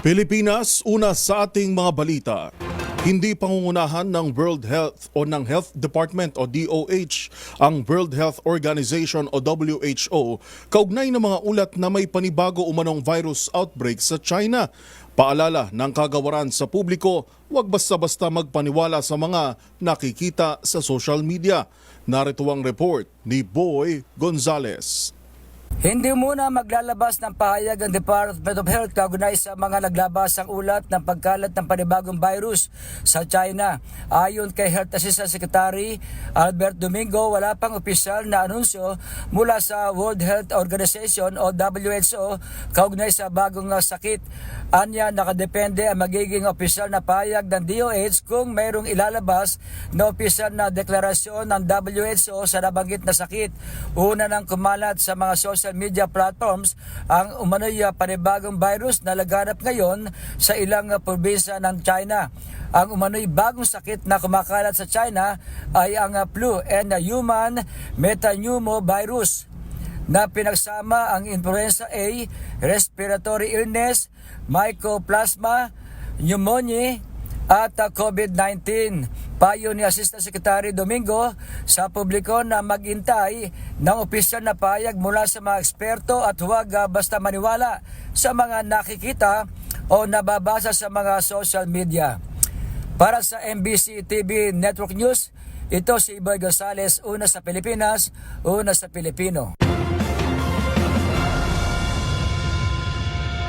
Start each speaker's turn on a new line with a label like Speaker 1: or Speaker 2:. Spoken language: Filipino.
Speaker 1: Pilipinas, una sa ating mga balita. Hindi pangungunahan ng World Health o ng Health Department o DOH ang World Health Organization o WHO kaugnay ng mga ulat na may panibago umanong virus outbreak sa China. Paalala ng kagawaran sa publiko, huwag basta-basta magpaniwala sa mga nakikita sa social media. Narito ang report ni Boy Gonzales.
Speaker 2: Hindi muna maglalabas ng pahayag ang Department of Health kaugnay sa mga naglabas ang ulat ng pagkalat ng panibagong virus sa China. Ayon kay Health Assistant Secretary Albert Domingo, wala pang opisyal na anunsyo mula sa World Health Organization o WHO kaugnay sa bagong sakit. Anya, nakadepende ang magiging opisyal na pahayag ng DOH kung mayroong ilalabas na opisyal na deklarasyon ng WHO sa nabanggit na sakit. Una nang kumalat sa mga social media platforms ang umano'y panibagong virus na laganap ngayon sa ilang probinsya ng China. Ang umano'y bagong sakit na kumakalat sa China ay ang flu and human metapneumovirus na pinagsama ang influenza A, respiratory illness, mycoplasma, pneumonia at COVID-19. Payo ni Assistant Secretary Domingo sa publiko na maghintay ng opisyal na pahayag mula sa mga eksperto at huwag basta maniwala sa mga nakikita o nababasa sa mga social media. Para sa MBC TV Network News, ito si Boy Gonzales, una sa Pilipinas, una sa Pilipino.